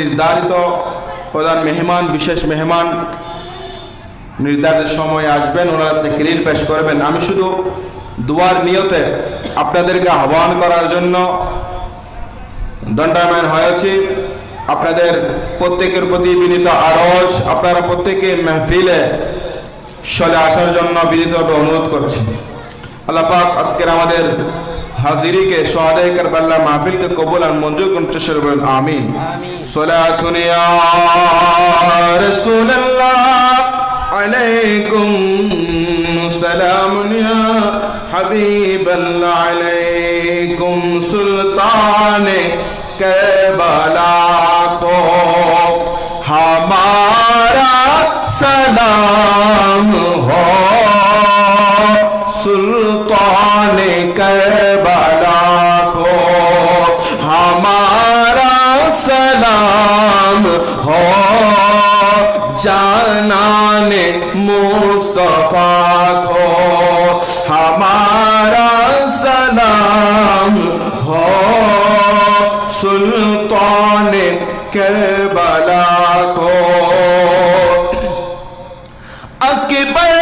নির্ধারিত প্রধান মেহমান, বিশেষ মেহমান নির্ধারিত সময় আসবেন, ওনারা তাকরীর পেশ করবেন। আমি শুধু দুয়ার নিয়তে আপনাদেরকে আহ্বান করার জন্য দণ্ডায়মান হয়েছি। আপনাদের প্রত্যেকের প্রতি বিনীত আরজ, আপনারা প্রত্যেকে মেহফিলে চলে আসার জন্য বিনীতভাবে অনুরোধ করছি। আল্লাহ পাক আজকের আমাদের হাজিরিকে সোহাদায়ে কারবালা মাহফিলকে কবুল আর মঞ্জুর করুন। চশর বলেন আমিন। সালাতুন ইয়া রাসূলুল্লাহ আলাইকুম সালামুন ইয়া হাবিবাল্লাহ আলাইকুম সুলতানে কারবালা को हमारा सलाम हो, सुल्तान करबला को हमारा सलाम हो, जानान मुस्तफा को हमारा सलाम हो, सुल्तान करबला को अकबर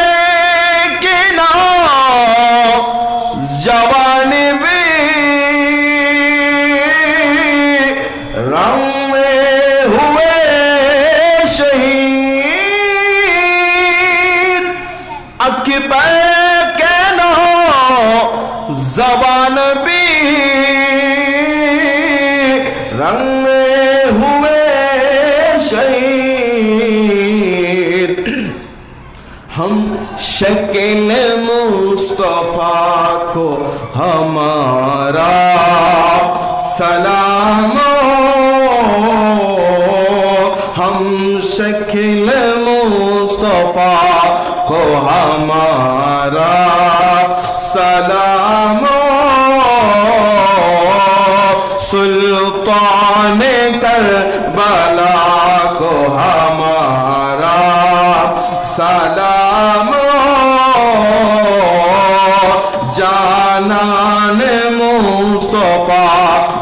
के नाम जवान भी रंग में हुए शहीद, अकबर के नाम जवान भी रंग में हुए शहीद, हम शकील मुस्तफा को हमारा सलाम, हम शकील मुस्तफा को हमारा सलाम, सुल्तान करबला को हमारा सलाम, जानान मुस्तफा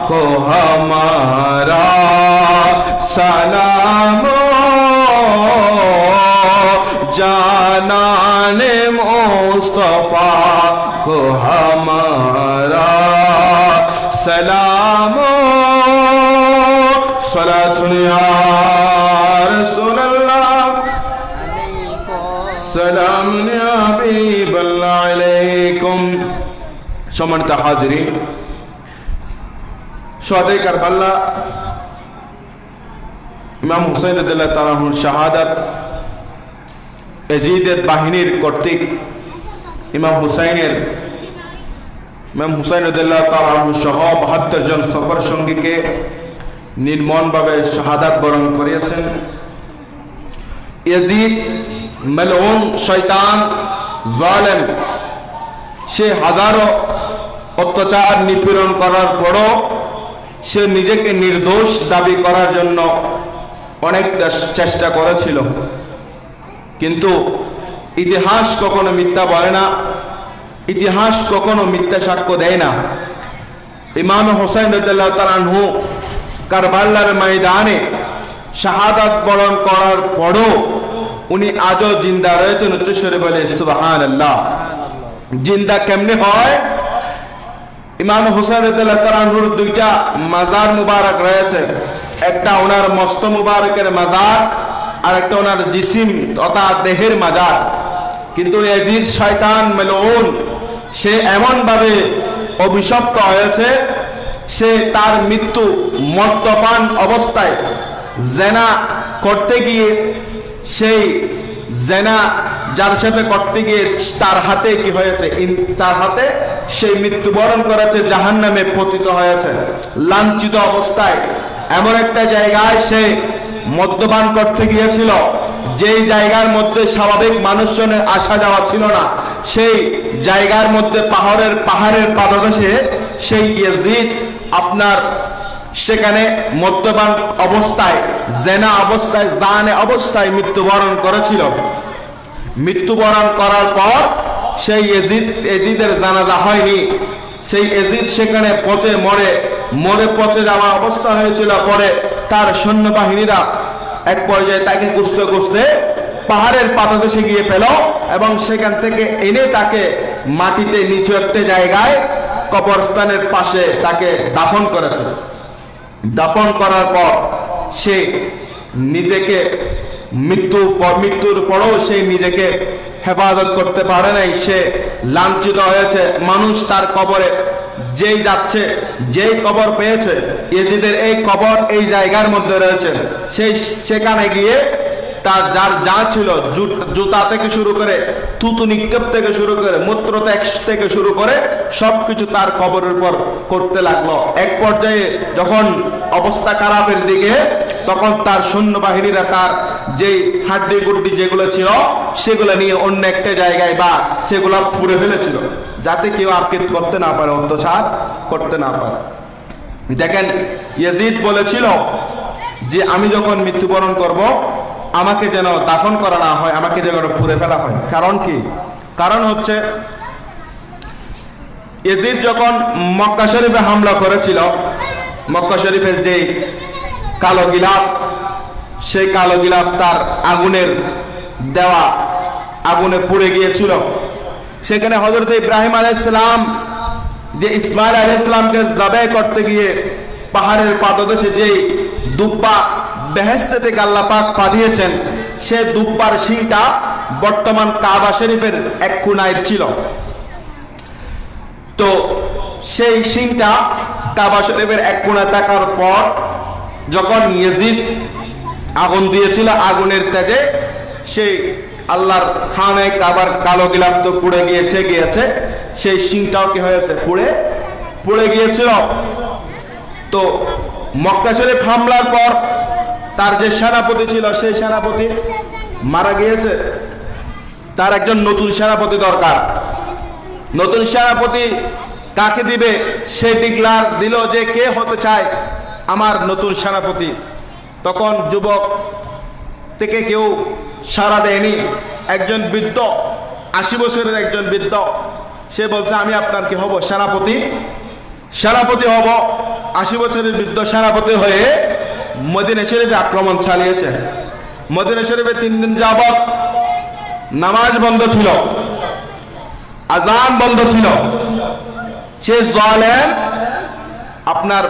को हमारा सलाम, जानान मुस्तफा को हमारा सलाम। सलातुन या रसूलल्लाह सलामुन या हबीबल्लाह अलैकुम। সম্মানিত হাজিরিন, সোহাদায়ে কারবালা ইমাম হুসাইন রাদিয়াল্লাহু তাআলা আনহুর শাহাদাত ইয়াজিদের বাহিনীর কর্তৃক ইমাম হুসাইন রাদিয়াল্লাহু তাআলা আনহু সহ ৭২ জন সফর সঙ্গীকে নির্মমভাবে শাহাদাত বরণ করিয়েছেন। ইয়াজিদ মালউন, শয়তান, জালেম, সে হাজারো অত্যাচার নিপীড়ন করার পরও সে নিজেকে নির্দোষ দাবি করার জন্য অনেক চেষ্টা করেছিল, কিন্তু ইতিহাস কখনো মিথ্যা বলে না, ইতিহাস কখনো মিথ্যা সাক্ষ্য দেয় না। ইমাম হুসাইন রাদিয়াল্লাহু তাআলা আনহু কারবালার ময়দানে শাহাদাত বরণ করার পরও উনি আজও জিন্দা রয়েছেন। উচ্চস্বরে বলে সুবহানাল্লাহ। জিন্দা কেমনে হয়? ইমাম হুসাইন রাদিয়াল্লাহু তাআলা আনহুর দুইটা মাজার মুবারক রয়েছে, একটা ওনার মস্ত মুবারকের মাজার আর একটা ওনার জিসিম তথা দেহের মাজার। কিন্তু ইয়াজিদ শয়তান মালউন সে এমন ভাবে অভিশপ্ত হয়েছে, সে তার মৃত্যু মদ্যপান অবস্থায় জেনা করতে গিয়ে, সেই জেনা যার সাথে করতে গিয়ে তার হাতে কি হয়েছে, তার হাতে সেই মৃত্যুবরণ করেছে, জাহান্নামে পতিত হয়েছে লাঞ্ছিত অবস্থায়। এমন একটা জায়গায় সে মদ্যপান করতে গিয়েছিল, যেই জায়গার মধ্যে স্বাভাবিক মানুষজনের আসা যাওয়া ছিল না, সেই জায়গার মধ্যে পাহাড়ের পাদদেশে সেই ইয়াজিদ আপনার সেখানে মদ্যপান অবস্থায়, জেনা অবস্থায়, জানে অবস্থায় মৃত্যুবরণ করেছিল। মৃত্যুবরণ করার পর সেই এজিদের জানাজা হয়নি, সেই এজিদ সেখানে পচে মরে পচে যাওয়া অবস্থা হয়েছিল। পরে তার সৈন্যবাহিনীরা এক পর্যায়ে তাকে খুঁজতে খুঁজতে পাহাড়ের পাদদেশে গিয়ে পেল এবং সেখান থেকে এনে তাকে মাটিতে নিচু একটা জায়গায় কবরস্থানের পাশে তাকে দাফন করেছে। দাফন করার পর সে নিজেকে মৃত্যুর পরও সে নিজেকে হেফাজত করতে পারে নাই, সে লাঞ্ছিত হয়েছে। মানুষ তার কবরে যেই যাচ্ছে, যেই কবর পেয়েছে, ইয়েজিদের এই কবর এই জায়গার মধ্যে রয়েছে, সেই সেখানে গিয়ে তার যার যা ছিল, জুতা থেকে শুরু করে, থুতু নিক্ষেপ থেকে শুরু করে, মূত্র ত্যাগ থেকে শুরু করে সবকিছু তার কবরের উপর করতে লাগলো। এক পর্যায়ে যখন অবস্থা খারাপের দিকে, তখন তার সৈন্যবাহিনীরা তার যেই হাড্ডি গুড্ডি যেগুলো ছিল সেগুলো নিয়ে অন্য একটা জায়গায় বা সেগুলো পুড়ে ফেলেছিল, যাতে কেউ আর করতে না পারে, অত্যাচার করতে না পারে। দেখেন, ইয়াজিদ বলেছিল যে আমি যখন মৃত্যুবরণ করব, আমাকে যেন দাফন করা না হয়, আমাকে যেন পুড়ে ফেলা হয়। কারণ কি? কারণ হচ্ছে ইয়াজিদ যখন মক্কা শরীফে হামলা করেছিল, মক্কা শরীফের যে কালো গিলাফ, সেই কালো গিলাফ তার আগুনের দেওয়া আগুনে পুড়ে গিয়েছিল। সেখানে হযরত ইব্রাহিম আলাইহিস সালাম যে ইসমাইল আলাইহিস সালামকে জবাই করতে গিয়ে পাহাড়ের পাদদেশে যে দুব্বা বেহেশত থেকে আল্লাহ পাক পাঠিয়েছেন, সে দুব্বার শিংটা বর্তমান কাবা শরীফের এক কোণায় ছিল। তো সেই শিংটা কাবা শরীফের এক কোণায় থাকার পর যখন ইয়াজিদ আগুন দিয়েছিল, আগুনের তেজে সেই আল্লাহর খানে কাবার কালো গিলাফ তো পুড়ে গিয়েছে, সেই শিংটাও কি হয়েছে, পুড়ে গিয়েছিল। তো মক্কা শরীফ হামলার পর তার যে সেনাপতি ছিল, সেই সেনাপতি মারা গিয়েছে। তার একজন নতুন সেনাপতি দরকার। নতুন সেনাপতি কাকে দিবে? সে ডিক্লার দিল যে কে হতে চায় আমার নতুন সেনাপতি। তখন যুবক থেকে কেউ সাড়া দেয়নি। একজন বৃদ্ধ, 80 বছরের একজন বৃদ্ধ, সে বলছে আমি আপনার কি হব? সেনাপতি হব। 80 বছরের বৃদ্ধ সেনাপতি হয়ে মদিনা শরীফে আক্রমণ চালিয়েছে। মদিনা শরীফে 3 দিন যাবত নামাজ বন্ধ ছিল, আজান বন্ধ ছিল। সে জালেম আপনার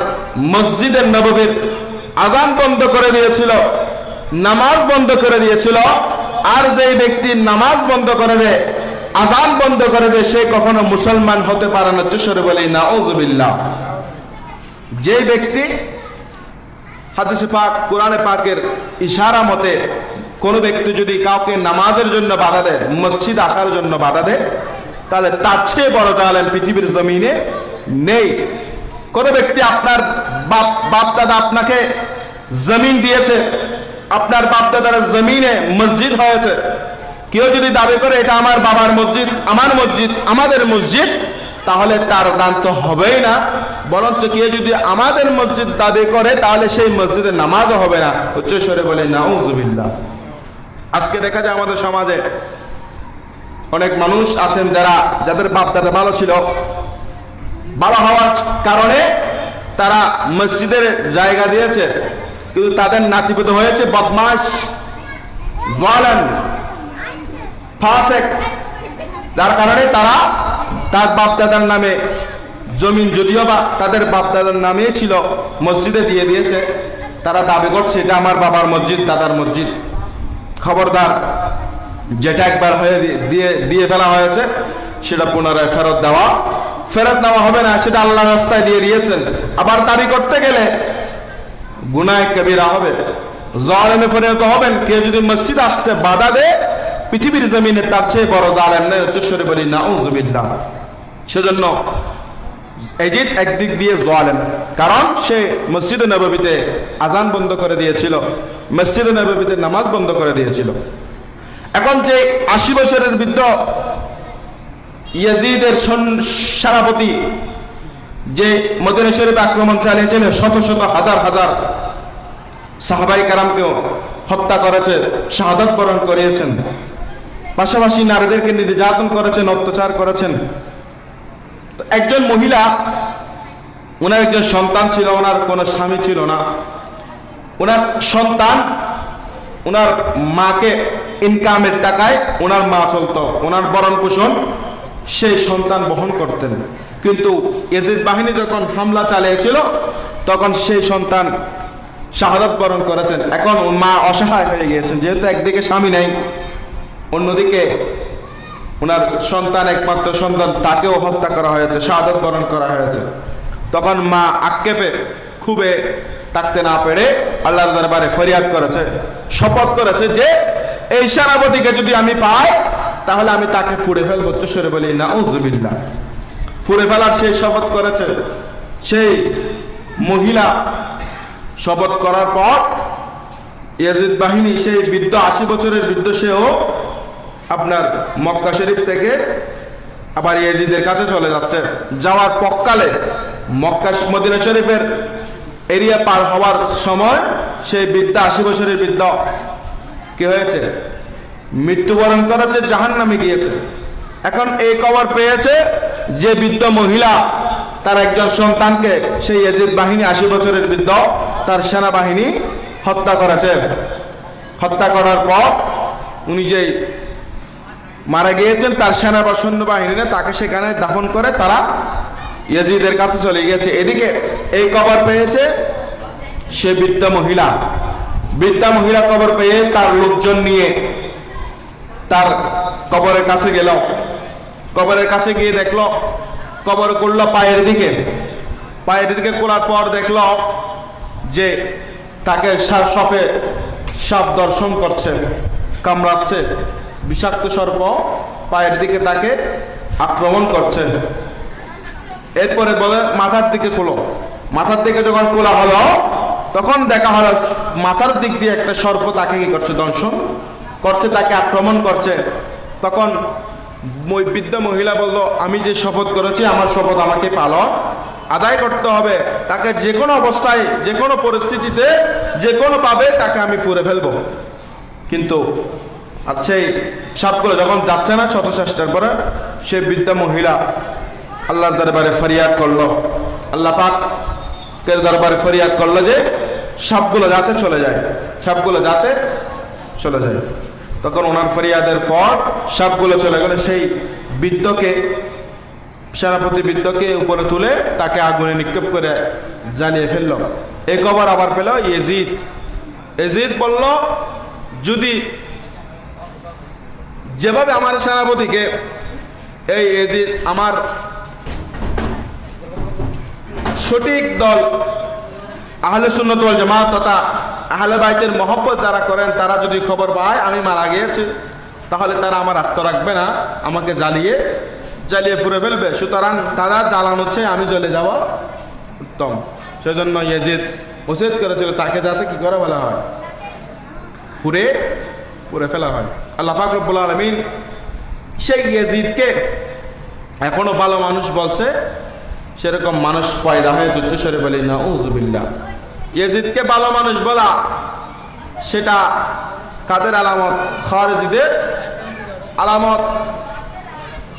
মসজিদের নববীর আজান বন্ধ করে দিয়েছিল, নামাজ বন্ধ করে দিয়েছিল। আর যেই ব্যক্তি নামাজ বন্ধ করে দেয়, আজান বন্ধ করে দেয়, সে কখনো মুসলমান হতে পারে না। জোরে বলি নাউজুবিল্লাহ। যে ব্যক্তি হাদিসে পাক, কোরআনে পাকের ইশারা মতে কোন ব্যক্তি যদি কাউকে নামাজের জন্য বাধা দেয়, মসজিদ আসার জন্য বাধা দেয়, তাহলে তার চেয়ে বড় জালেম পৃথিবীর জমিনে নেই। কোন ব্যক্তি, আপনার বাপ দাদা আপনাকে জমিন দিয়েছে, আপনার বাপ দাদার জমিনে মসজিদ হয়েছে, কেউ যদি দাবি করে এটা আমার বাবার মসজিদ, আমার মসজিদ, আমাদের মসজিদ, তাহলে তার দান তো হবেই না। বরঞ্চ কেউ যদি আমাদের মসজিদ দাবি করে, তাহলে সেই মসজিদে নামাজও হবে না। উচ্চস্বরে বলে নাউজুবিল্লাহ। আজকে দেখা যায় আমাদের সমাজে অনেক মানুষ আছেন যাদের বাপ দাদা ভালো ছিল, ভালো হওয়ার কারণে তারা মসজিদের জায়গা দিয়েছে, কিন্তু তাদের নাতিপুতি হয়েছে বদমাশ, জালেম, ফাসেক, যার কারণে তারা তার বাপ দাদার নামে জমিন, যদিও বা তাদের বাপ দাদার নামে ছিল, মসজিদে দিয়ে দিয়েছে। তারা দাবি করছে এটা আমার বাবার মসজিদ, দাদার মসজিদ। খবরদার, যেটা একবার হয়ে দিয়ে ফেলা হয়েছে সেটা পুনরায় ফেরত নেওয়া হবে না। সেটা আল্লাহ রাস্তায় দিয়ে দিয়েছেন। আবার দাবি করতে গেলে গুনাহ কবিরা হবে, জালেমে পরিণত হবেন। কেউ যদি মসজিদ আসতে বাধা দেয়, পৃথিবীর জমিনে তার চেয়ে বড় জালেম নেই। উচ্চস্বরে বলি নাউজুবিল্লাহ। সেজন্য ইয়াজিদ একদিক দিয়ে জালেম, কারণ সে মসজিদে নববীতে আজান বন্ধ করে দিয়েছিল, মসজিদে নববীতে নামাজ বন্ধ করে দিয়েছিল। এখন যে 80 বছরের বৃদ্ধ ইয়াজিদের সেনাপতি যে মদিনা শরীফে আক্রমণ চালিয়েছিল, শত শত হাজার হাজার সাহাবায়ে কেরামকেও হত্যা করেছে, শাহাদাত বরণ করিয়েছেন, পাশাপাশি নারীদেরকে নির্যাতন করেছেন, অত্যাচার করেছেন। একজন মহিলা, ওনার একজন সন্তান ছিল, ওনার কোনো স্বামী ছিল না। ওনার সন্তান ওনার মাকে ইনকামের টাকায় ওনার মা চলতো, ওনার ভরণ পোষণ সেই সন্তান বহন করতেন। কিন্তু ইয়াজিদ বাহিনী যখন হামলা চালিয়েছিল তখন সেই সন্তান শাহাদাত বরণ করেছেন। এখন মা অসহায় হয়ে গিয়েছেন, যেহেতু একদিকে স্বামী নেই, অন্যদিকে ওনার সন্তান, একমাত্র সন্তান, তাকেও হত্যা করা হয়েছে, শাহাদাত বরণ করা হয়েছে। তখন মা আক্ষেপে খুবই থাকতে না পেরে আল্লাহর দরবারে ফরিয়াদ করেছে, শপথ করেছে যে এই সেনাপতিকে যদি আমি পাই তাহলে আমি তাকে ফুড়ে ফেলবো। উচ্চস্বরে বলি নাউযুবিল্লাহ। ফুড়ে ফেলার সেই শপথ করেছে। সেই মহিলা শপথ করার পর ইয়াজিদ বাহিনী, সেই বৃদ্ধ 80 বছরের বৃদ্ধ, সেও আপনার মক্কা শরীফ থেকে আবার ইয়াজিদের কাছে চলে যাচ্ছে। যাওয়ার পক্কালে মক্কা মদিনা শরীফের এরিয়া পার হওয়ার সময় সেই বৃদ্ধ 80 বছরের বৃদ্ধ কি হয়েছে? মৃত্যুবরণ করেছে, জাহান্নামে গিয়েছে। এখন এই খবর পেয়েছে যে বৃদ্ধ মহিলা তার একজন সন্তানকে সেই ইয়াজিদ বাহিনী 80 বছরের বৃদ্ধ তার সেনাবাহিনী হত্যা করেছে। হত্যা করার পর উনি যে মারা গিয়েছেন, তার সেনা বা সৈন্যবাহিনীরা তাকে সেখানে দাফন করে তারা ইয়াজিদের কাছে চলে গিয়েছে। এদিকে এই খবর পেয়েছে সে বৃদ্ধা মহিলা। বৃদ্ধা মহিলা খবর পেয়ে তার লোকজন নিয়ে তার কবরের কাছে গেল। কবরের কাছে গিয়ে দেখলো, কবর করলো পায়ের দিকে। পায়ের দিকে খোলার পর দেখলো যে তাকে সাপ দর্শন করছে, কামড়াচ্ছে। বিষাক্ত সর্প পায়ের দিকে তাকে আক্রমণ করছে। এরপরে বলে মাথার দিকে খোলো। মাথার দিকে যখন খোলা হলো তখন দেখা হলো মাথার দিক দিয়ে একটা সর্প তাকে কি করছে? দংশন করছে, তাকে আক্রমণ করছে। তখন ওই বৃদ্ধ মহিলা বলল, আমি যে শপথ করেছি আমার শপথ আমাকে পালন আদায় করতে হবে। তাকে যে কোনো অবস্থায়, যে কোনো পরিস্থিতিতে, যে কোনো ভাবে তাকে আমি পুড়ে ফেলবো। কিন্তু আর সেই সাপগুলো যখন যাচ্ছে না, শত চেষ্টার পরে সে বৃদ্ধা মহিলা আল্লাহর দরবারে ফরিয়াদ করলো, আল্লাহ পাকের দরবারে ফরিয়াদ করলো যে সাপগুলো যাতে চলে যায়, সাপগুলো যাতে চলে যায়। তখন ওনার ফরিয়াদের পর সাপগুলো চলে গেলে সেই বৃদ্ধকে, সেনাপতি বৃদ্ধকে উপরে তুলে তাকে আগুনে নিক্ষেপ করে জ্বালিয়ে ফেললো। এই খবর আবার পেল ইয়াজিদ। ইয়াজিদ বলল, যদি যেভাবে আমার সেনাপতিকে এই ইয়াজিদ আমার সঠিক দল আহলে সুন্নাত ওয়াল জামাত তথা আহলে বাইতের মহব্বত যারা করেন তারা যদি খবর পায় আমি মারা গিয়েছি, তাহলে তারা আমার আস্ত রাখবে না, আমাকে জ্বালিয়ে ফুড়ে ফেলবে। সুতরাং তারা জ্বালানো হচ্ছে, আমি জ্বলে যাওয়া উত্তম। সেজন্য ইয়াজিদ ওসিয়ত করেছিল তাকে যাতে কি করে বলা হয়? পুড়ে ফেলা হয়। আল্লাহ পাক রব্বুল আলামিন সেই ইয়াজিদকে এখনো ভালো মানুষ বলছে, সেরকম মানুষ পয়দা হয়ে উচ্চস্বরে বলি নাউযুবিল্লাহ। ইয়াজিদকে ভালো মানুষ বলা সেটা কাদের আলামত? খারিজিদের আলামত।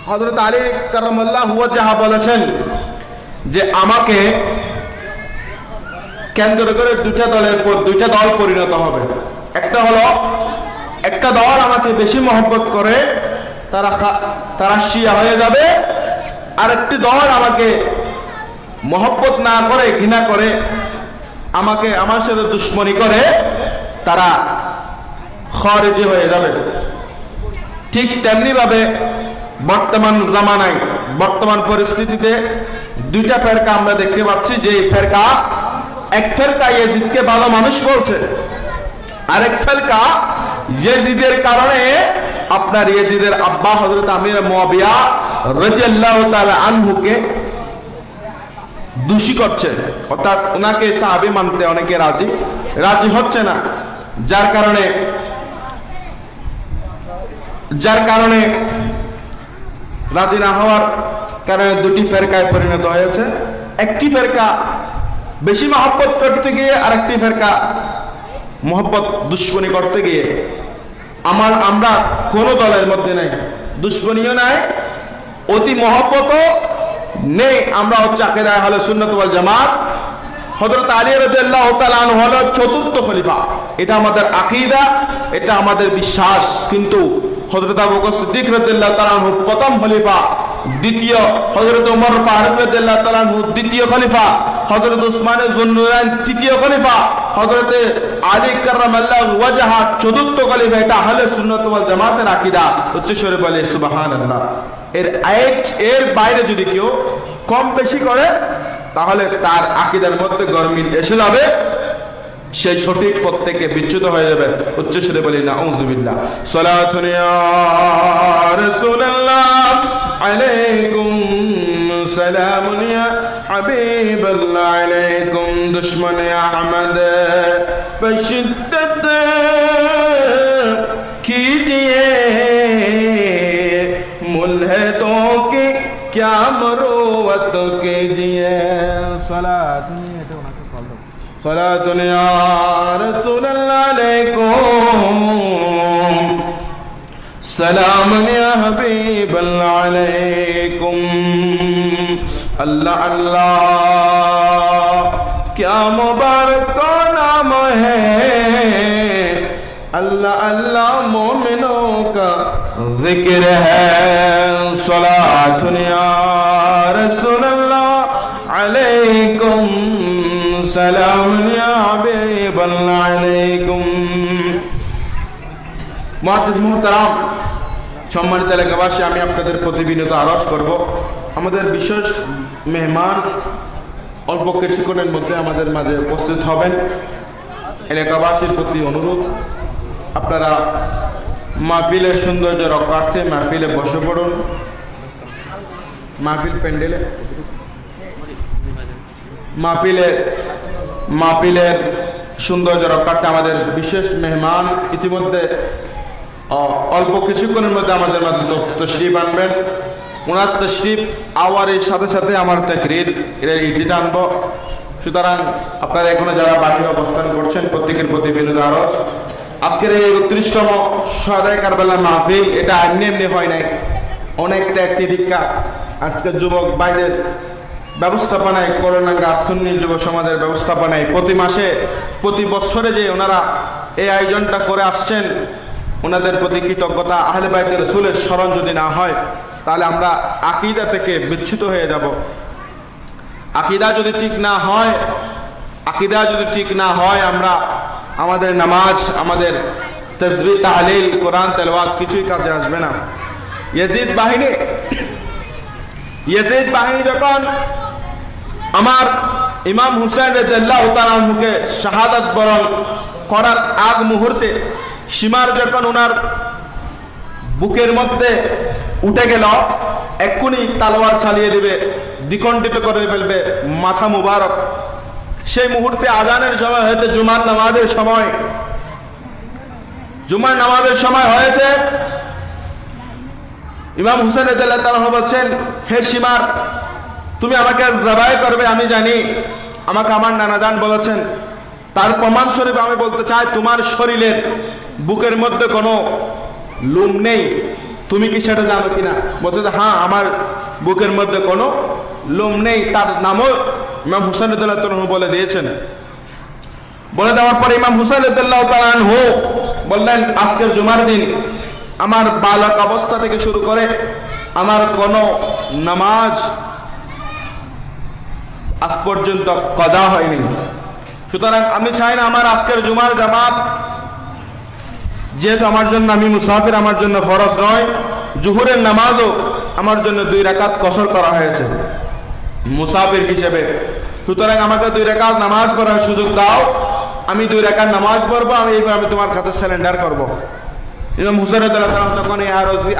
হযরত আলী কারামাল্লাহু ওয়াজহা বলেছেন যে আমাকে কেন্দ্র করে দুইটা দল পরিণত হবে। একটা হলো, একটা দল আমাকে বেশি মহব্বত করে তারা শিয়া হয়ে যাবে, আর একটি দল আমাকে মহব্বত না করে, ঘৃণা করে, আমাকে আমার সাথে দুশ্মনী করে তারা খারিজি হয়ে যাবে। ঠিক তেমনি ভাবে বর্তমান জামানায়, বর্তমান পরিস্থিতিতে দুইটা ফেরকা আমরা দেখতে পাচ্ছি। যে ফেরকা, এক ফেরকা ইয়াজিদকে ভালো মানুষ বলছে, আরেক ফেরকা ইয়াজিদের কারণে আপনার ইয়াজিদের আব্বা হযরত আমির মুয়াবিয়া রাদিয়াল্লাহু তাআলা আনহুকে দোষী করছে, অর্থাৎ ওনাকে সাহাবী মানতে অনেকে রাজি হচ্ছে না। যার কারণে রাজি না হওয়ার কারণে দুটি ফেরকায় পরিণত হয়েছে। একটি ফেরকা বেশি মহব্বত করতে গিয়ে, আরেকটি ফেরকা মহব্বত দুশ্মনী করতে গিয়ে। আমরা কোনো দলের মধ্যে নাই, দুশ্মনীও নাই, অতি মহব্বতও নেই। আমরা হচ্ছে আকীদা আহলে সুন্নাত ওয়াল জামাত, হযরত আলী রাদিয়াল্লাহু তাআলা আনহু হলো চতুর্থ খলিফা। এটা আমাদের আকীদা, এটা আমাদের বিশ্বাস। কিন্তু হযরত আবু বকর সিদ্দিক রাদিয়াল্লাহু তাআলা আনহু প্রথম খলিফা, দ্বিতীয় হযরত ওমর ফারুক রাদিয়াল্লাহু তাআলা আনহু দ্বিতীয় খলিফা, হযরত উসমান যুন্নুরাইন তৃতীয় খলিফা, হযরত আলী কাররামাল্লাহু ওয়াজহা চতুর্থ খলিফা। এটা আহলে সুন্নাত ওয়াল জামাতের আকীদা। উচ্চ স্বরে বলে সুবহানাল্লাহ। এর বাইরে যদি কেউ কম বেশি করে তাহলে তার আকীদার মধ্যে গরমিল এসে যাবে, সে সঠিক পথ থেকে বিচ্যুত হয়ে যাবে। উচ্চ স্বরে বলি নাউযুবিল্লাহ। সালাতুন ইয়া রাসূলুল্লাহ আলাইকুম সালামুন ইয়া হাবিবাল্লাহ আলাইকুম দুশমন আহমদ বশিদ্দত कीजिए मुल्हदों की क्या मरोवत कीजिए सलातुन या रसूलल्लाह अलैकुम सलाम या हबीबल्लाह अलैकुम अल्लाह अल्लाह क्या मुबारक नाम है अल्लाह अल्लाह मोमिनों का जिक्र है सलातुन या रसूलल्लाह अलैकुम सलामुन या हबीबल्लाह अलैकुम। মুআজ্জিজ মুহতারাম, সম্মানিত এলাকাবাসী, আমি আপনাদের প্রতি বিনীত আরজ করব, আমাদের বিশেষ মেহমান অল্প কিছুক্ষণের মধ্যে আমাদের মাঝে উপস্থিত হবেন। এলাকাবাসীর প্রতি অনুরোধ, আপনারা মাহফিলের সৌন্দর্য রক্ষার্থে মাহফিলে বসে পড়ুন। মাহফিল প্যান্ডেলে মাহফিলের সৌন্দর্য রক্ষার্থে আমাদের বিশেষ মেহমান ইতিমধ্যে অল্প কিছুক্ষণের মধ্যে আমাদের মাঝে তশরিফ আনবেন। ওনার তশরিফ আওয়ারের সাথে সাথে আমার তাকরীর ইটিটা আনবো। সুতরাং আপনারা এখনো যারা বাহিরে অবস্থান করছেন প্রত্যেকের প্রতি বিনীত আরজ, আজকের এই ৩৯তম শাহাদায়ে কারবালার মাহফিল এটা এমনি এমনি হয় নাই, অনেক ত্যাগ তিতিক্ষা আজকের যুবক ভাইদের ব্যবস্থাপনায়, করোনাঙ্গা সুন্নি যুব সমাজের ব্যবস্থাপনায় প্রতি মাসে প্রতি বছরে যে ওনারা এই আয়োজনটা করে আসছেন, ওনাদের প্রতি কৃতজ্ঞতা। আহলে বাইতে রাসূলের স্মরণ যদি না হয় তাহলে আমরা আকীদা থেকে বিচ্যুত হয়ে যাব। আকীদা যদি ঠিক না হয় আমরা আমাদের নামাজ, আমাদের তাসবিহ তাহলিল, কোরআন তেলাওয়াত কিছুই কাজে আসবে না। ইয়াজিদ বাহিনী যখন আমার ইমাম হুসাইন রাদিয়াল্লাহু তাআলা আনহুকে শাহাদাত বরণ করার আগ মুহূর্তে সীমার যখন ওনার বুকের মধ্যে উঠে গেল, এক্ষুনি তালোয়ার চালিয়ে দেবে, দ্বিখণ্ডিত করে ফেলবে মাথা মুবারক। সেই মুহূর্তে আজানের সময় হয়েছে, জুমার নামাজের সময় হয়েছে। ইমাম হুসাইন রাদিয়াল্লাহু তাআলা বলছেন, হে সীমার, তুমি আমাকে জবাই করবে আমি জানি, আমাকে আমার নানাজান বলেছেন। তার প্রমাণ স্বরূপ আমি বলতে চাই, তোমার শরীরের বুকের মধ্যে কোনো লোম নেই, তুমি কি সেটা জানো কিনা? বলছে হ্যাঁ, আমার বুকের মধ্যে কোনো লোম নেই। তার নামও ইমাম হুসাইন রাদিয়াল্লাহু তাআলা বলে দিয়েছেন। বলে দেওয়ার পরে ইমাম হুসাইন রাদিয়াল্লাহু তাআলা আনহু বললেন, আজকের জুমার দিন আমার বালক অবস্থা থেকে শুরু করে আমার কোনো নামাজ আজ পর্যন্ত কদা হয়নি। সুতরাং আমি চাই না আমার আজকের জুমার জামাত, যেহেতু আমার জন্য, আমি মুসাফির, আমার জন্য ফরজ নয়, জুহুরের নামাজও আমার জন্য 2 রাকাত কসর করা হয়েছে মুসাফির হিসেবে। সুতরাং আমাকে 2 রাকাত নামাজ পড়ার সুযোগ দাও, আমি 2 রাকাত নামাজ পড়বো, আমি তোমার কাছে সারেন্ডার করবো। ইমাম হুসাইন রাদিয়াল্লাহু তাআলা তখন এই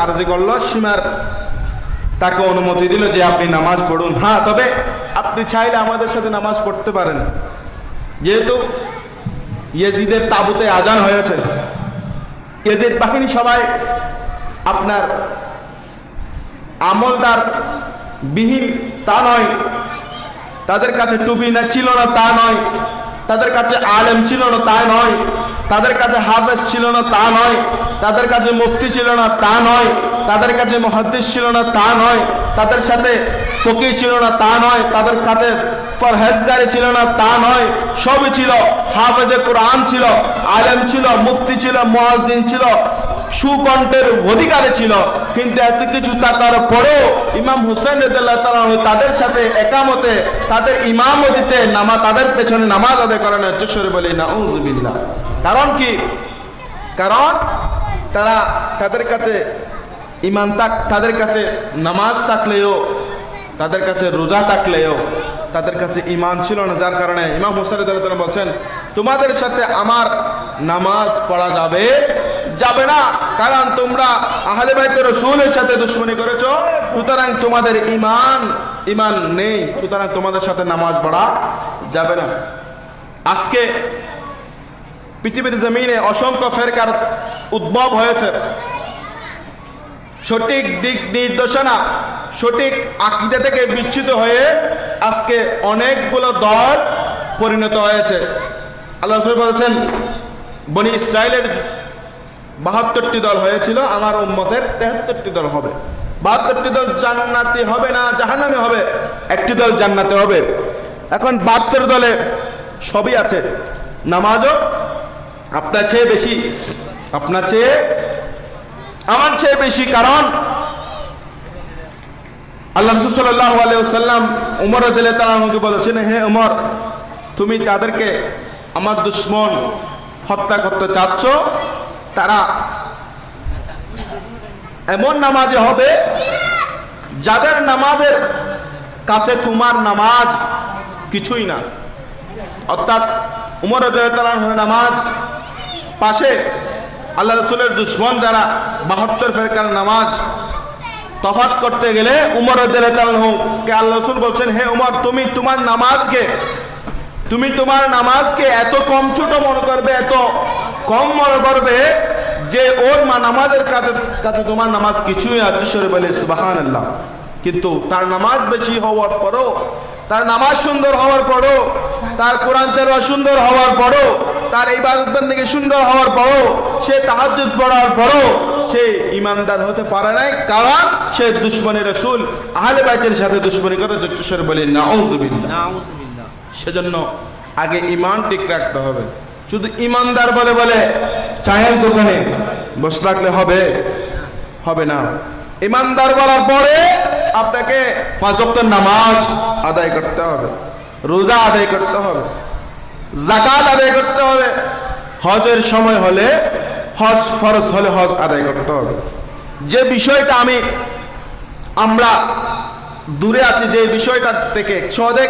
আরজি করলো, সীমার তাকে অনুমতি দিল যে আপনি নামাজ পড়ুন। হ্যাঁ, তবে আপনি চাইলে আমাদের সাথে নামাজ পড়তে পারেন, যেহেতু ইয়াজিদের তাবুতে আজান হয়েছে। ইয়াজিদ বাহিনী সবাই আপনার আমলদার বিহীন তা নয়, তাদের কাছে টুপি না ছিল না তা নয়, তাদের কাছে আলেম ছিল না তা নয়, তাদের কাছে হাফেজ ছিল না তা নয়, তাদের কাছে মুফতি ছিল না তা নয়, তাদের কাছে মুহাদ্দিস ছিল না তা নয়, তাদের সাথে ফকিহ ছিল না তা নয়, তাদের কাছে পরহেজগারি ছিল না তা নয়, সবই ছিল। হাফেজে কোরআন ছিল, আলেম ছিল, মুফতি ছিল, মুয়াজ্জিন ছিল, সুকণ্ঠের অধিকারী ছিল। কিন্তু এত কিছু থাকার পরেও ইমাম হুসাইন রাদিয়াল্লাহু তাআলা তাদের সাথে একামতে, তাদের ইমামতিতে তাদের পেছনে নামাজ আদায় করানো চশরে বলি নাউযুবিল্লাহ। কারণ কি? কারণ তাদের কাছে ইমান তাদের কাছে নামাজ থাকলেও, তাদের কাছে রোজা থাকলেও তাদের কাছে ইমান ছিল না। যার কারণে ইমাম হুসাইন রাদিয়াল্লাহু তাআলা বলছেন, তোমাদের সাথে আমার নামাজ পড়া যাবে না, কারণ তোমরা আহলে বাইত রাসূলের সাথে দুশমনি করেছো, সুতরাং তোমাদের ইমান নেই, সুতরাং তোমাদের সাথে নামাজ পড়া যাবে না। আজকে পৃথিবীর জমিনে অসংখ্য ফেরকার উদ্ভব হয়েছে। সঠিক দিক নির্দেশনা, সঠিক আকীদা থেকে বিচ্যুত হয়ে আজকে অনেকগুলো দল পরিণত হয়েছে। আল্লাহ রাসূল বলেছেন, বনি ইসরাইলের 72টি দল হয়েছিল, আমার উম্মতের 73টি দল হবে। 72টি দল জান্নাতি হবে না জাহান্নামে হবে, একটি দল জান্নাতে হবে। এখন 72 দলে সবই আছে, নামাজও আপনার চেয়ে বেশি, আপনার চেয়ে আমার চেয়ে বেশি। কারণ আল্লাহ রাসূল সাল্লাল্লাহু আলাইহি ওয়াসাল্লাম উমর রাদিয়াল্লাহু তাআলা আনহুকে বলেছেন, হে উমর, তুমি তাদেরকে আমার দুশমন হত্যা করতে চাচ্ছ, তারা এমন নামাজে হবে যাদের নামাজের কাছে তোমার নামাজ কিছুই না। অর্থাৎ উমর রাদিয়াল্লাহু তাআলা আনহুর নামাজ পাশে আল্লাহ রাসূলের দুশমন যারা 72 ফেরকার নামাজ তফাৎ করতে গেলে উমর রাদিয়াল্লাহু তাআলা আনহুকে আল্লাহ রাসূল বলছেন, হে উমর, তুমি তোমার নামাজকে এত কম ছোট মনে করবে, এত কম মনে করবে যে ওর নামাজের কাছে তোমার নামাজ কিছুই না। ঈশ্বর বলে সুবহানাল্লাহ। কিন্তু তার নামাজ বেশি হওয়ার পরও, তার নামাজ সুন্দর হওয়ার পরও, তার কোরআন তেলাওয়াত সুন্দর হওয়ার পরও, তার ইবাদত বন্দেগী সুন্দর হওয়ার পরও, সে তাহাজ্জুদ পড়ার পরও সে ইমানদার হতে পারে নাই। কারণ সে দুশমনে রাসূল, আহলে বাইতের সাথে দুশমনি করে। ঈশ্বর বলে নাউযুবিল্লাহ। সেজন্য আগে ইমান ঠিক রাখতে হবে। শুধু ইমানদার বলে চায়ের দোকানে বসে থাকলে হবে না। ইমানদার বলার পরে আপনাকে 5 ওয়াক্ত নামাজ আদায় করতে হবে, রোজা আদায় করতে হবে, যাকাত আদায় করতে হবে, হজের সময় হলে হজ ফরজ হলে হজ আদায় করতে হবে। যে বিষয়টা আমরা দূরে আছি, যে বিষয়টা থেকে শহীদে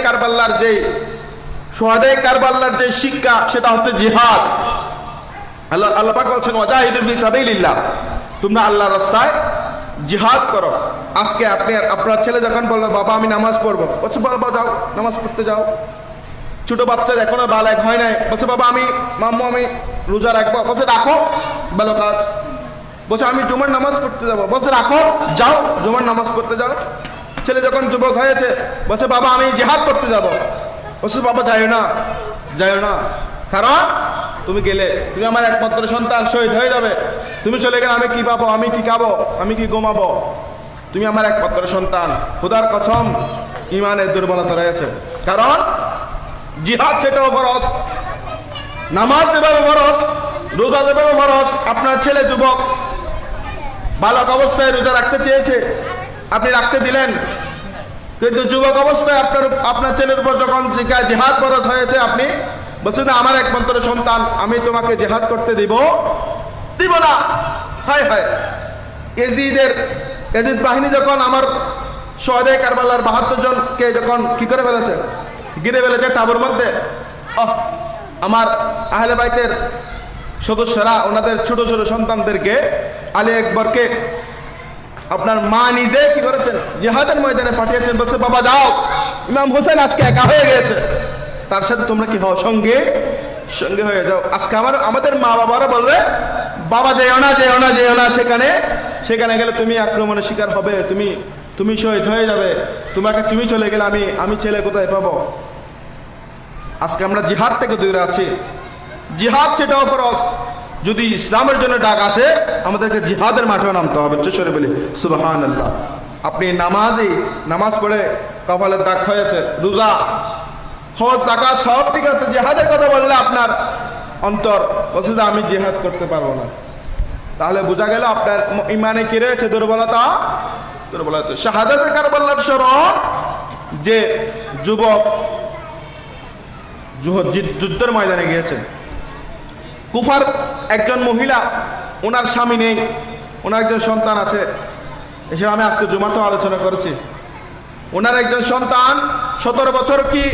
কারবালার যে শিক্ষা, সেটা হচ্ছে জিহাদ। আল্লাহ পাক বলছেন, ওয়াজাহিদু ফি সাবিলিল্লাহ, তোমরা আল্লাহর রাস্তায় জিহাদ করো। আজকে আপনার ছেলে যখন বলবে, বাবা আমি নামাজ পড়বো, বলছে বাবা যাও নামাজ পড়তে যাও। ছোট বাচ্চা এখনো বালেগ হয় নাই, বলছে বাবা আমি রোজা রাখবো, বলছে রাখো, ভালো কাজ। বলছে আমি জুমার নামাজ পড়তে যাবো, বলছে রাখো, যাও জুমার নামাজ পড়তে যাও। ছেলে যখন যুবক হয়েছে, বলছে বাবা আমি জিহাদ করতে যাবো, বলছে বাবা যাইও না, কারণ তুমি গেলে তুমি আমার একমাত্র সন্তান শহীদ হয়ে যাবে, তুমি চলে গেলে আমি কি পাবো, আমি কি খাবো, আমি কি ঘুমাবো, তুমি আমার একমাত্র সন্তান। খোদার কসম ইমানের দুর্বলতা রয়েছে। কারণ জিহাদ সেটাও ফরজ, নামাজ যেভাবে ফরজ, রোজা যেভাবে ফরজ। আপনার ছেলে যুবক বালক অবস্থায় রোজা রাখতে চেয়েছে, আপনি রাখতে দিলেন, কিন্তু যুবক অবস্থায় আপনার ছেলের উপর যখন জিহাদ ফরজ হয়েছে, আপনি বলছেন না আমার একমাত্র সন্তান, আমি তোমাকে জিহাদ করতে দিব না। হায় হায়, এজিদ বাহিনী যখন আমার শহীদে কারবালার 72 জনকে যখন কি করে ফেলেছে, গিরে ফেলেছে তাঁবুর মধ্যে, আমার আহলে বাইতের সদস্যরা ওনাদের ছোট ছোট সন্তানদেরকে, আলী আকবরকে আপনার মা নিজে কি করেছেন, জিহাদের ময়দানে পাঠিয়েছেন। বলছে বাবা যাও, ইমাম হোসেন আজকে একা হয়ে গেছে, তার সাথে তোমরা কি হও, সঙ্গে হয়ে যাও। আজকে আমাদের মা বাবারা বলবে বাবা যেও না, সেখানে গেলে তুমি আক্রমণের শিকার হবে, তুমি শহীদ হয়ে যাবে, তুমি চলে গেলে আমি ছেলে কোথায় পাবো। আজকে আমরা জিহাদ থেকে দূরে আছি। জিহাদ সেটাও ফরজ। যদি ইসলামের জন্য ডাক আসে, আমাদেরকে জিহাদের মাঠেও নামতে হবে। চলে বলি সুবহানাল্লাহ। আপনি নামাজ পড়ে কপালের দাগ হয়েছে, রোজা, হজ, যাকাত সব ঠিক আছে, জিহাদের কথা বললে আপনার অন্তর বলছে যে আমি জিহাদ করতে পারবো না, তাহলে বোঝা গেল আপনার ইমানে কি রয়েছে? দুর্বলতা। শাহাদাতে কারবালার স্মরণ, যে যুবক যুদ্ধের ময়দানে গিয়েছেন, কুফার একজন মহিলা, ওনার স্বামী নেই, ওনার একজন সন্তান আছে, এছাড়া আমি আজকে জুমাতেও আলোচনা করেছি। ওনার একজন সন্তান 17 বছর কি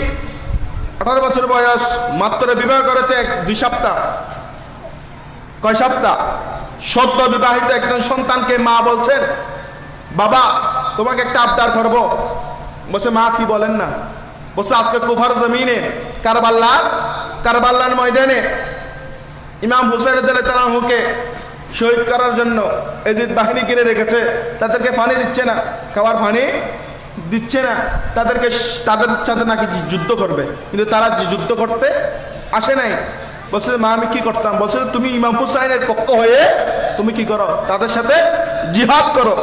18 বছর বয়স, মাত্র বিবাহ করেছে 2 সপ্তাহ। কয় সপ্তাহ? সদ্য বিবাহিত একজন সন্তানকে মা বলছেন, বাবা তোমাকে একটা আবদার করবো। বলছে, মা কি বলেন না? বলছে, আজকে কুফার জমিনে কারবালার ময়দানে ইমাম হুসাইন রাদিয়াল্লাহু তাআলাকে শহীদ করার জন্য এজিদ বাহিনী কিনে রেখেছে, তাদেরকে পানি দিচ্ছে না, খাওয়ার পানি দিচ্ছে না, তাদের সাথে নাকি যুদ্ধ করবে, কিন্তু তারা যুদ্ধ করতে আসে নাই। বলছে, মা আমি কি করতাম? বলছে, তুমি ইমাম হুসাইনের পক্ষ হয়ে তুমি কি করো? তাদের সাথে জিহাদ করো।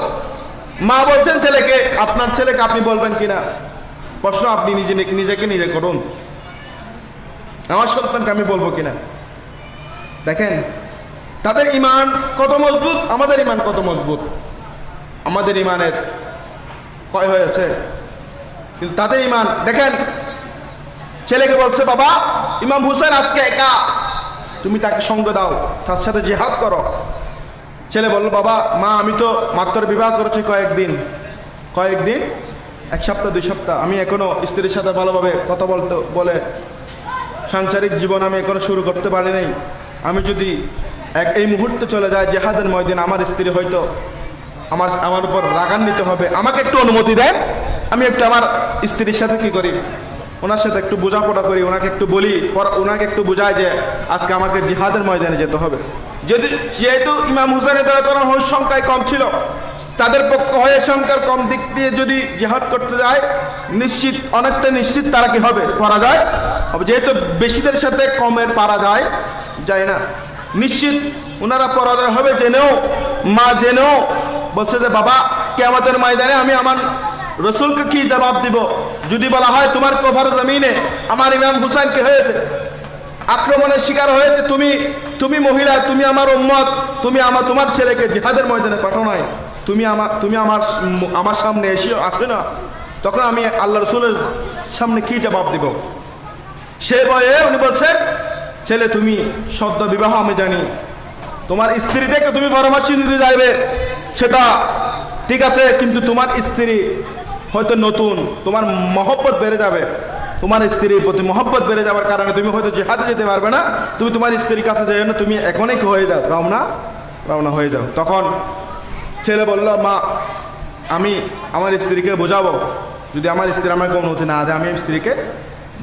মা বলছেন ছেলেকে, আপনার ছেলেকে আপনি বলবেন কিনা? প্রশ্ন আপনি নিজে করুন, আমার সন্তানকে আমি বলবো কিনা? দেখেন তাদের ইমান কত মজবুত, আমাদের ইমান কত মজবুত। আমাদের ইমানের ক্ষয় হয়েছে, কিন্তু তাদের ইমান দেখেন। ছেলেকে বলছে, বাবা ইমাম হুসেন আজকে একা, তুমি তাকে সঙ্গ দাও, তার সাথে জিহাদ করো। ছেলে বলল, বাবা মা আমি তো মাত্র বিবাহ করেছি কয়েকদিন, 1 সপ্তাহ 2 সপ্তাহ, আমি এখনো স্ত্রীর সাথে ভালোভাবে কথা বলে সাংসারিক জীবন আমি এখনো শুরু করতে পারি নাই। আমি যদি এই মুহূর্তে চলে যায় জিহাদের ময়দানে, আমার স্ত্রী হয়তো আমার উপর রাগান্বিত হবে, আমাকে একটু অনুমতি দেন, আমি একটু আমার স্ত্রীর সাথে কি করি, ওনার সাথে একটু বোঝাপড়া করি, ওনাকে একটু বলি, ওনাকে একটু বোঝায় যে আজকে আমাকে জিহাদের ময়দানে যেতে হবে। যেহেতু ইমাম হুসাইনের দ্বারা সংখ্যায় কম ছিল, তাদের পক্ষ হয়ে সংখ্যার কম দিক দিয়ে যদি জিহাদ করতে যায়, অনেকটা নিশ্চিত তারা কি হবে? পরাজয় হবে। যেহেতু বেশিদের সাথে কমের পারা যায় না, নিশ্চিত ওনারা পরাজয় হবে জেনেও, মা জেনেও বলছে যে বাবা কিয়ামতের ময়দানে আমি আমার রসুলকে কি জবাব দিব যদি বলা হয় তোমার কুফার জমিনে আমার ইমাম হুসাইন কি হয়েছে, আক্রমণের শিকার হয়েছে, তুমি মহিলা, তুমি আমার উম্মত, তোমার ছেলেকে জিহাদের ময়দানে পাঠাও নাই, তুমি আমার সামনে আসবে না, তখন আমি আল্লাহ রসুলের সামনে কি জবাব দিব? সে বয়ে উনি বলছেন, ছেলে তুমি সদ্য বিবাহ, আমি জানি তোমার স্ত্রী থেকে তুমি পরামর্শ নিতে যাইবে, সেটা ঠিক আছে, কিন্তু তোমার স্ত্রী হয়তো নতুন, তোমার মহব্বত বেড়ে যাবে, তোমার স্ত্রীর প্রতি মহব্বত বেড়ে যাওয়ার কারণে তুমি হয়তো জিহাদে যেতে পারবে না, তুমি তোমার স্ত্রীর কাছে যাই না, তুমি এখনই কি হয়ে যাও, রওনা হয়ে যাও। তখন ছেলে বলল, মা আমি আমার স্ত্রীকে বোঝাবো, যদি আমার স্ত্রী আমাকে অনুমতি না দেয় আমি স্ত্রীকে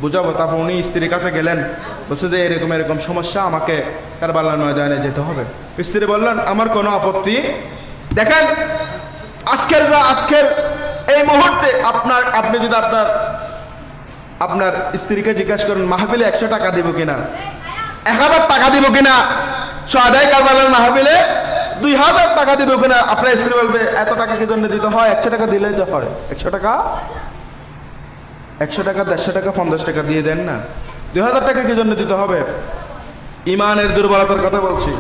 বুঝাবো। তারপর উনি স্ত্রীর কাছে গেলেন, বলছে যে এরকম সমস্যা, আমাকে কারবালার ময়দানে যেতে হবে। স্ত্রী বললেন, আমার কোনো আপত্তি। দেখেন আজকের এই মুহূর্তে আপনি যদি আপনার স্ত্রীকে জিজ্ঞাসা করেন মাহফিলে 100 টাকা দিব কিনা, 1000 টাকা দিব কিনা, সদাই কারবালার মাহফিলে 2000 টাকা দিব কিনা, আপনার স্ত্রী বলবে এত টাকা কি জন্য দিতে হয়? 100 টাকা দিলেই তো হয়। 100 টাকা 150 টাকা 50 টাকা দিয়ে দেন না, 2000 টাকা কি জন্য দিতে হবে? ইমানের দুর্বলতার কথা বলছি।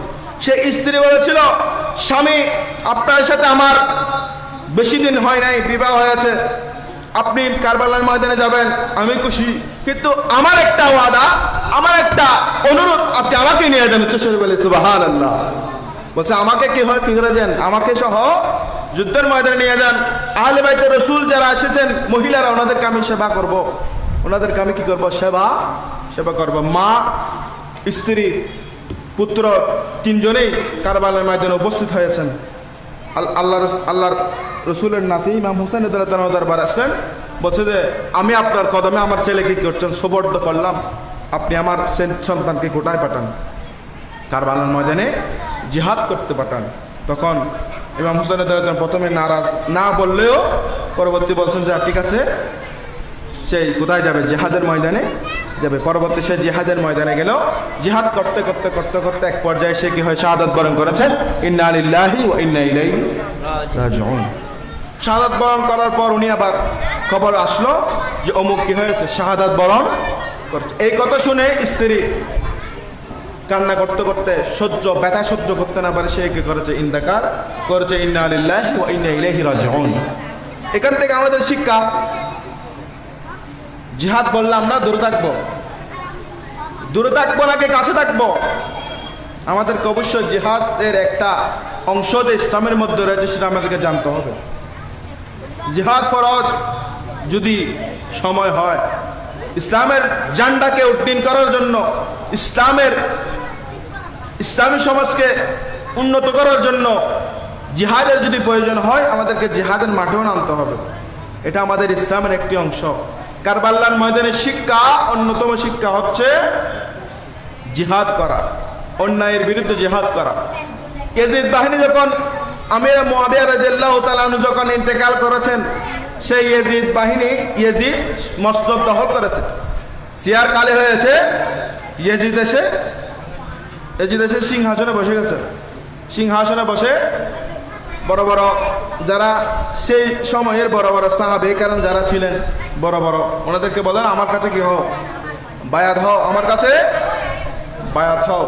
সে স্ত্রী বলেছিল, স্বামী আপনার সাথে আমার বেশি দিন হয় নাই, বিবাহ হয়েছে, আপনি কারবালার ময়দানে যাবেন, আমি খুশি, কিন্তু আমার একটা ওয়াদা, আমার একটা অনুরোধ, আপনি আমাকে নিয়ে যান। সুবহানাল্লাহ। বলছে আমাকে কি করে যান? আমাকে সহ যুদ্ধের ময়দানে নিয়ে যান। আহলে বাইতে রাসূল যারা এসেছেন মহিলারা, ওনাদেরকে আমি সেবা করব, ওনাদেরকে আমি কি করব? সেবা করব। মা, স্ত্রী, পুত্র 3 জনেই কারবালার ময়দানে উপস্থিত হয়েছেন। আল্লাহর রসুলের নাতি ইমাম হুসাইন রাদিয়াল্লাহু তাআলা দরবারে আসলেন, বলছে যে আমি আপনার কদমে আমার ছেলেকে কি করছেন? সুবর্দ করলাম, আপনি আমার সন্তানকে কোথায় পাঠান? কারবালার ময়দানে জিহাদ করতে পাঠান। তখন ইমাম হুসাইন রাদিয়াল্লাহু তাআলা প্রথমে নারাজ না বললেও পরবর্তী বলছেন যে ঠিক আছে, সেই কোথায় যাবে? জিহাদের ময়দানে যাবে। পরবর্তী সে জিহাদের ময়দানে গেল, জিহাদ করতে এক পর্যায়ে সে কি হয়? শাহাদাত বরণ করেছেন। ইন্না লিল্লাহি ওয়া ইন্না ইলাইহি রাজিউন। শাহাদাত বরণ করার পর উনি আবার খবর আসলো যে অমুক কি হয়েছে, শাহাদাত বরণ করছে। এই কথা শুনে স্ত্রী কান্না করতে করতে ব্যথা সহ্য করতে না পারে সে কি করেছে, ইন্তেকাল করেছে। ইন্না লিল্লাহি ওয়া ইন্না ইলাইহি রাজিউন। এখান থেকে আমাদের শিক্ষা, জিহাদ বললাম না দূরে থাকবো, দূরে থাকবো নাকি কাছে থাকবো? আমাদেরকে অবশ্যই জিহাদের একটা অংশ যে ইসলামের মধ্যে রয়েছে সেটা আমাদেরকে জানতে হবে। জিহাদ ফরজ যদি সময় হয়, ইসলামের জান্ডাকে উড্ডীন করার জন্য, ইসলামী সমাজকে উন্নত করার জন্য জিহাদের যদি প্রয়োজন হয়, আমাদেরকে জিহাদের মাঠেও নামতে হবে। এটা আমাদের ইসলামের একটি অংশ। কারবালার ময়দানের শিক্ষা, অন্যতম শিক্ষা হচ্ছে জিহাদ করা, অন্যায়ের বিরুদ্ধে জিহাদ করা। ইয়াজিদ বাহিনী যখন আমির মুআবিয়া রাদিয়াল্লাহু তাআলা আনহু যখন ইন্তেকাল করেছেন, সেই ইয়াজিদ মসনদ দখল করেছে, চেয়ার কালে হয়েছে। ইয়াজিদ এসে সিংহাসনে বসে গেছে। সিংহাসনে বসে বড় বড় যারা সেই সময়ের বড় বড় সাহাবে কারণ যারা ছিলেন বড় বড়, ওনাদেরকে বলেন আমার কাছে কি হও, বায়াত হও, আমার কাছে বায়াত হও।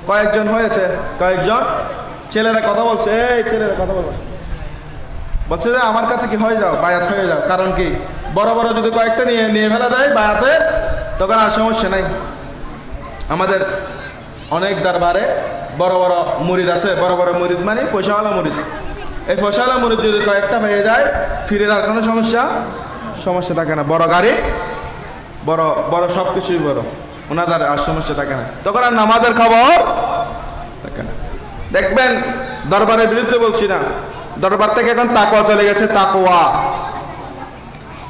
কয়েকজন হয়েছে, কয়েকজন ছেলেরা কথা বলছে, এই ছেলেরা কথা বলছে যে আমার কাছে কি হয়ে যাও, বায়াত হয়ে যাও। কারণ কি, বড় বড় যদি কয়েকটা নিয়ে ফেলা যায় বায়াতে, তখন আর সমস্যা নাই। আমাদের অনেক দরবারে বড় বড় মুরিদ আছে, বড় বড় মুরিদ মানে পয়সাওয়ালা মুরিদ। এই পয়সাওয়ালা মুরিদ যদি কয়েকটা পেয়ে যায়, ফিরে আর কোনো সমস্যা থাকে না। বড় গাড়ি, বড় বড় সব কিছুই বড়, ওনাদের আর সমস্যা থাকে না, তখন আর নামাজের খবর থাকে না। দেখবেন দরবারের বিরুদ্ধে বলছি না, দরবার থেকে এখন তাকওয়া চলে গেছে।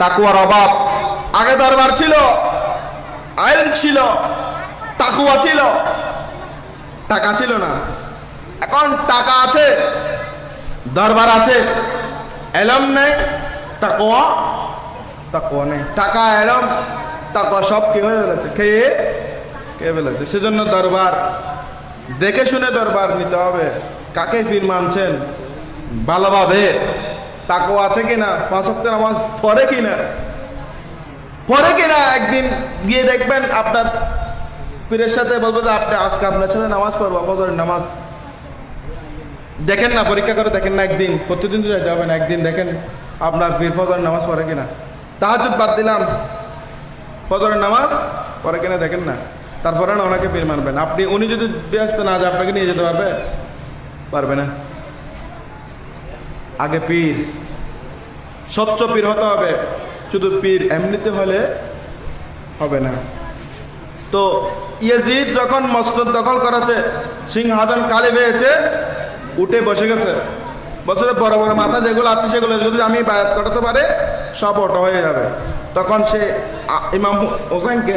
তাকওয়ার অভাব। আগে দরবার ছিল, আইন ছিল, তাকওয়া ছিল, টাকা ছিল না। এখন টাকা আছে, দরবার আছে, এলম নেই, তাকওয়া নেই। টাকা, এলম, তাকওয়া সব কি হয়ে ফেলেছে, খেয়ে ফেলেছে। সেজন্য দরবার দেখে শুনে দরবার নিতে হবে। কাকে ফির মানছেন, ভালোভাবে তাকওয়া আছে কিনা, 5 ওয়াক্ত নামাজ পড়ে কিনা। একদিন গিয়ে দেখবেন আপনার পীরের সাথে বলবো যে আপনি আজকে আপনার সাথে নামাজ পড়বো, ফজরের নামাজ। দেখেন না, পরীক্ষা করে দেখেন না, একদিন, প্রতিদিন তো যাইতে হবে না, একদিন দেখেন আপনার পীর ফজরের নামাজ পড়ে কিনা। তাহাজ্জুদ বাদ দিলাম, ফজরের নামাজ পড়ে কিনা দেখেন না, তারপরে না ওনাকে পীর মানবেন। উনি যদি ব্যস্ত না যায়, আপনাকে নিয়ে যেতে পারবে না। আগে পীর, স্বচ্ছ পীর হতে হবে, শুধু পীর এমনিতে হলে হবে না। তো ইয়াজিদ যখন মসনদ দখল করেছে, সিংহাসন কালে পেয়েছে, উঠে বসে গেছে। বলছে বড় বড় মাথা যেগুলো আছে সেগুলো যদি আমি বায়াত করাতে পারে সব অটো হয়ে যাবে। তখন সে ইমাম হোসেনকে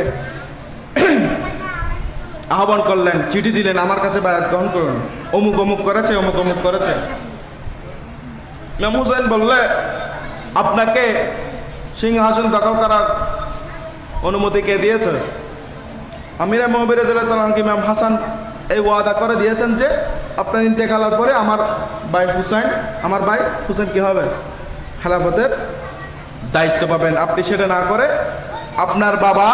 আহ্বান করলেন, চিঠি দিলেন, আমার কাছে বায়াত গ্রহণ করুন, অমুক অমুক করেছে, অমুক অমুক করেছে। ইমাম হোসেন বললে আপনাকে সিংহাসন দখল করার অনুমতি কে দিয়েছে? আমির মুআবিয়া রাদিয়াল্লাহু তাআলা আনহু ইমাম হাসান এই ওয়াদা করে দিয়েছেন যে আপনার ইন্তেকালের পরে আমার ভাই হুসাইন কি হবে, খেলাফতের দায়িত্ব পাবেন। আপনি সেটা না করে আপনার বাবা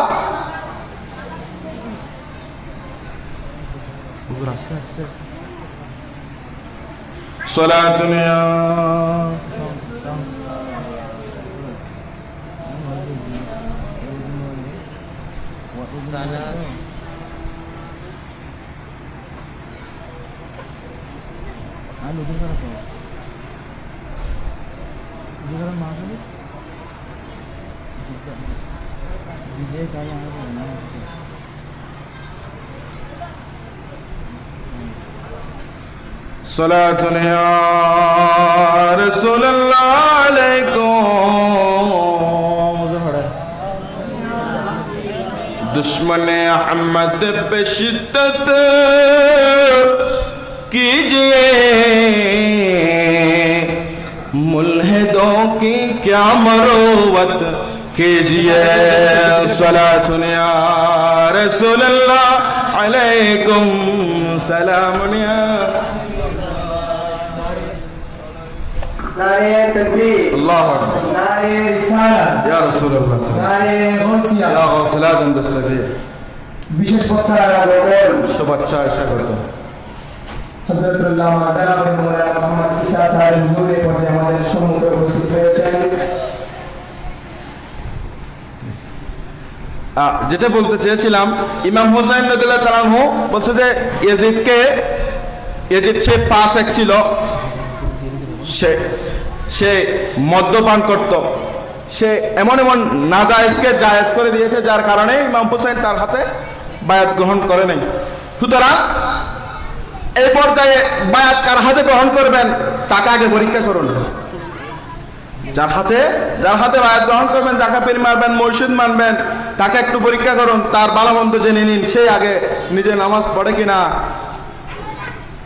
সালাতুনিয়া صلاة يا رسول الله عليكم दुश्मन अहमद पे शिद्दत कीजिए, मुल्हिदों की क्या मरोवत कीजिए। सलातुन या रसूल अल्लाह अलैकुम सलामुन या নারে তাকবীর, আল্লাহু আকবার, নারে রিসালাত, ইয়া রাসূলুল্লাহ সাল্লাল্লাহু নারে গাউসিয়া। ইয়া গাউসুল আযম দস্তগীর। বিশেষ বক্তারা বলেন শুভেচ্ছা স্বাগত। হযরতুল্লাহ জনাব মাওলানা মুহাম্মদ ঈসা সাহেব হুজুর এই পর্যায়ে আমাদের সম্মুখে উপস্থিত হয়েছেন। যেটা বলতে চেয়েছিলাম, ইমাম হোসেন রাদিয়াল্লাহু তাআলা আনহু বলছে যে ইয়াজিদ সে ফাসিক ছিল, সে মদ্যপান করত, সে এমন এমন নাজায়েজকে জায়েজ করে দিয়েছে, যার কারণে ইমাম হোসেন তার হাতে বায়াত গ্রহণ করে নাই। সুতরাং এই পর্যায়ে বায়াত কার হাতে গ্রহণ করবেন তাকে আগে পরীক্ষা করুন। যার হাতে বায়াত গ্রহণ করবেন, যাকে পীর মানবেন, মুর্শিদ মানবেন, তাকে একটু পরীক্ষা করুন, তার ভালো মন্দ জেনে নিন, সে আগে নিজে নামাজ পড়ে কিনা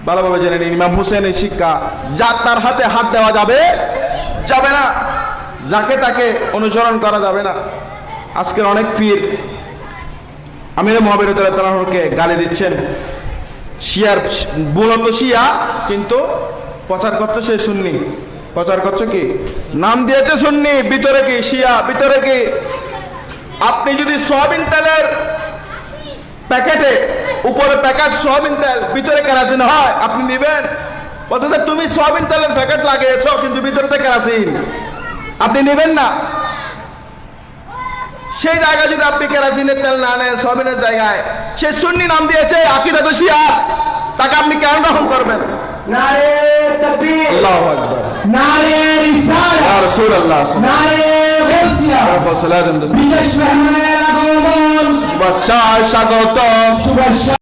ভালোভাবে জেনে নিন। ইমাম হুসেনের শিক্ষা, যা তার হাতে হাত দেওয়া যাবে না, যাকে তাকে অনুসরণ করা যাবে না। আজকের অনেক পীর আমির মুআবিয়া রাদিয়াল্লাহু তাআলা আনহুকে গালি দিচ্ছেন। শিয়ার মূলত শিয়া, কিন্তু প্রচার করছে সে সুন্নি। প্রচার করছে কি? নাম দিয়েছে সুন্নি, ভিতরে কি শিয়া, ভিতরে কি? আপনি যদি সয়াবিন তেলের প্যাকেটে উপরে প্যাকেট সয়াবিন তেল, ভিতরে কেরাসিন হয়, আপনি নেবেন? বলছে যে তুমি সয়াবিন তেলের প্যাকেট লাগিয়েছো কিন্তু ভিতরে তো কেরাসিন, আপনি নেবেন না। সেই জায়গায় যদি আপনি কেরাসিনের তেল না নেন, সয়াবিনের জায়গায়, সে সুন্নি নাম দিয়েছে, আকীদা তো শিয়া, তাকে আপনি কেন গ্রহণ করবেন? নারে তাকবীর, আল্লাহু আকবার, নারে রিসালাত, ইয়া রাসূলুল্লাহ, নারে গাউসিয়া। সাল্লাল্লাহু আলাইহি ওয়াসাল্লাম। বিশেষ মেহমানের আগমন, শুভেচ্ছা স্বাগত। শুভেচ্ছা।